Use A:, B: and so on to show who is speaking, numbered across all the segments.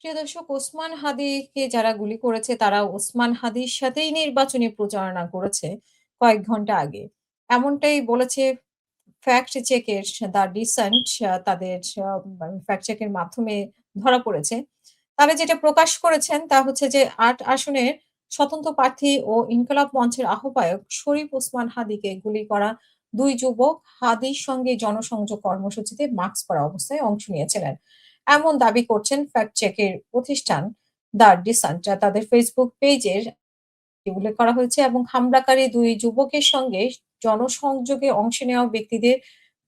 A: প্রিয় দর্শক, ওসমান হাদিকে যারা গুলি করেছে তারা ওসমান হাদির সাথেই নির্বাচনী প্রচারণা করেছে কয়েক ঘন্টা আগে। এমনটাই বলেছে ফ্যাক্ট চেকের দ্য ডিসেন্ট তাদের ফ্যাক্ট চেকের মাধ্যমে ধরা পড়েছে। তারা যেটা প্রকাশ করেছেন তা হচ্ছে যে ৮ আসনের স্বতন্ত্র প্রার্থী ও ইনকিলাব মঞ্চের আহ্বায়ক শরীফ ওসমান হাদিকে গুলি করা ২ যুবক হাদির সঙ্গে জনসংযোগ কর্মসূচিতে মাস্ক পরা অবস্থায় অংশ নিয়েছিলেন। এমন দাবি করছেন ফ্যাক্ট চেকের প্রতিষ্ঠান দ্য ডিসেন্ট। তাদের ফেসবুক পেজের উল্লেখ করা হয়েছে এবং হামলাকারী ২ যুবকের সঙ্গে জনসংযোগে অংশ নেওয়া ব্যক্তিদের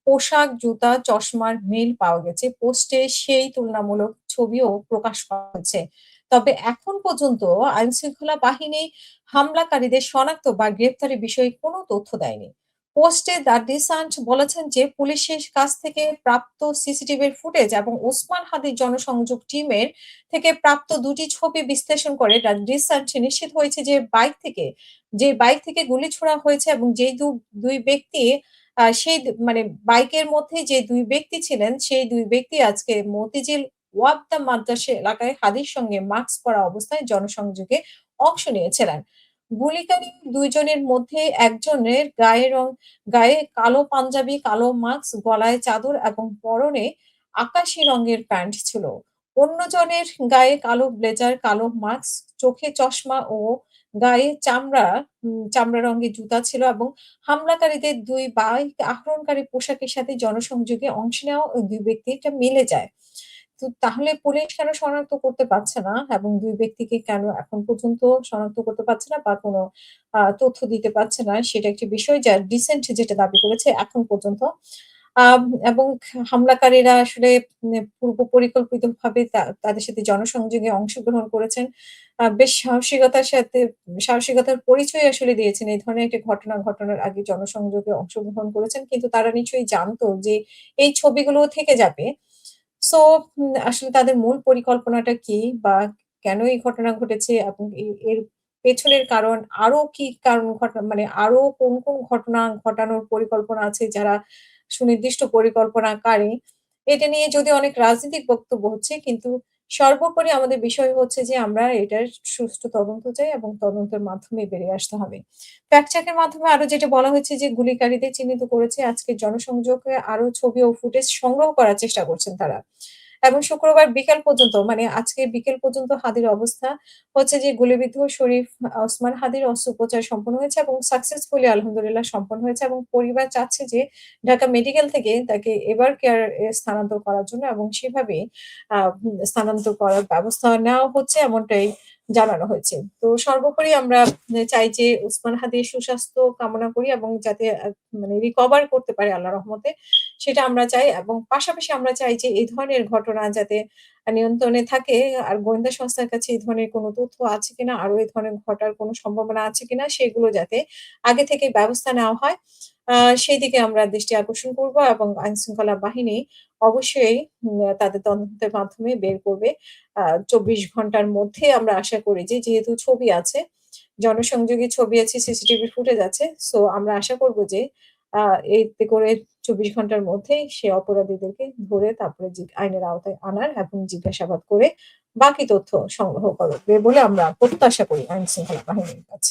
A: পোশাক, জুতা, চশমার মিল পাওয়া গেছে। পোস্টে সেই তুলনামূলক ছবিও প্রকাশ করা হয়েছে। তবে এখন পর্যন্ত আইনশৃঙ্খলা বাহিনী হামলাকারীদের শনাক্ত বা গ্রেপ্তারের বিষয়ে কোনো তথ্য দেয়নি। পোস্টে দ্য ডিসান্ট বলেছেন যে পুলিশের কাছ থেকে প্রাপ্ত সিসিটিভির ফুটেজ এবং ওসমান হাদির জনসংযোগ টিমের থেকে প্রাপ্ত ২ টি ছবি বিশ্লেষণ করে দ্য ডিসান্ট নিশ্চিত হয়েছে যে বাইক থেকে গুলি ছোড়া হয়েছে এবং যেই ২ ব্যক্তি সেই মানে বাইকের মধ্যে যে ২ ব্যক্তি ছিলেন, সেই ২ ব্যক্তি আজকে মতিঝিল ওয়াপদা মাদ্রাসা এলাকায় হাদির সঙ্গে মাস্ক পরা অবস্থায় জনসংযোগে অংশ নিয়েছিলেন। গুলিকারী ২ জনের মধ্যে একজনের গায়ে কালো পাঞ্জাবি, কালো মাস্ক, গলায় চাদর এবং পরনে আকাশি রঙের প্যান্ট ছিল। অন্যজনের গায়ে কালো ব্লেজার, কালো মাস্ক, চোখে চশমা ও গায়ে চামড়া রঙের জুতা ছিল এবং হামলাকারীদের ২ বাইক আক্রমণকারী পোশাকের সাথে জনসংযোগে অংশ নেওয়া ওই ২ ব্যক্তি এটা মিলে যায়। তো তাহলে পুলিশ কেন শনাক্ত করতে পারছে না এবং ২ ব্যক্তিকে কেন এখন পর্যন্ত শনাক্ত করতে পারছে না বা কোনো তথ্য দিতে পারছে না, সেটা একটি বিষয় যা ডিসেন্ট যেটা দাবি করেছে এখন পর্যন্ত। আম এবং হামলাকারীরা আসলে পূর্ব পরিকল্পিতভাবে তাদের সাথে জনসংযোগে অংশগ্রহণ করেছেন। বেশ সাহসিকতার পরিচয় আসলে দিয়েছেন। এই ধরনের একটি ঘটনা ঘটানোর আগে জনসংযোগে অংশগ্রহণ করেছেন। কিন্তু তারা নিশ্চয়ই জানতো যে এই ছবিগুলো থেকে যাবে। সো আসলে তাদের মূল পরিকল্পনাটা কি বা কেন এই ঘটনা ঘটেছে এবং এর পেছনের কারণ আরো কি কারণ মানে আরো কোন ঘটনা ঘটানোর পরিকল্পনা আছে যারা সুনির্দিষ্ট পরিকল্পনাকারী। এটা নিয়ে যদিও অনেক রাজনৈতিক বক্তব্য হচ্ছে কিন্তু সর্বোপরি আমাদের বিষয় হচ্ছে যে আমরা এটার সুষ্ঠু তদন্ত চাই এবং তদন্তের মাধ্যমে বেরিয়ে আসতে হবে। ফ্যাক্ট চেক এর মাধ্যমে আরো যেটা বলা হয়েছে যে গুলিকারীদের চিহ্নিত করেছে আজকের জনসংযোগে আরো ছবি ও ফুটেজ সংগ্রহ করার চেষ্টা করছেন তারা। এবং শুক্রবার বিকেল পর্যন্ত মানে আজকে বিকেল পর্যন্ত হাদির অবস্থা হচ্ছে যে গুলিবিদ্ধ শরীফ ওসমান হাদির অস্ত্রোপচার সম্পন্ন হয়েছে এবং সাকসেসফুলি আলহামদুলিল্লাহ সম্পন্ন হয়েছে এবং পরিবার চাচ্ছে যে ঢাকা মেডিকেল থেকে তাকে এভার কেয়ার এ স্থানান্তর করার জন্য এবং সেভাবেই স্থানান্তর করার ব্যবস্থা নেওয়া হচ্ছে এমনটাই জানানো হয়েছে। তো সর্বোপরি আমরা চাই যে ওসমান হাদির সুস্বাস্থ্য কামনা করি এবং যাতে মানে রিকভার করতে পারে আল্লাহর রহমতে সেটা আমরা চাই এবং পাশাপাশি আমরা চাই যে এই ধরনের ঘটনা যাতে নিয়ন্ত্রণে থাকে। আর গোয়েন্দা সংস্থার কাছে এই ধরনের কোনো তথ্য আছে কিনা, আরো এই ধরনের ঘটার কোনো সম্ভাবনা আছে কিনা সেগুলো যাতে আগে থেকেই ব্যবস্থা নেওয়া হয়। আ সেদিকে আমরা দৃষ্টি আকর্ষণ করব এবং আইনশৃঙ্খলা বাহিনী অবশ্যই তাদের তদন্তের মাধ্যমে বের করবে। ২৪ ঘন্টার মধ্যে আমরা আশা করি যে যেহেতু ছবি আছে, জনসংযোগী ছবি আছে, সিসিটিভি ফুটেজ আছে। সো আমরা আশা করব যে আ এতে করে ২৪ ঘন্টার মধ্যেই সে অপরাধীদেরকে ধরে তারপরে আইনের আওতায় আনার এবং জিজ্ঞাসাবাদ করে বাকি তথ্য সংগ্রহ করবে বলে আমরা প্রত্যাশা করি আইনশৃঙ্খলা বাহিনীর কাছে।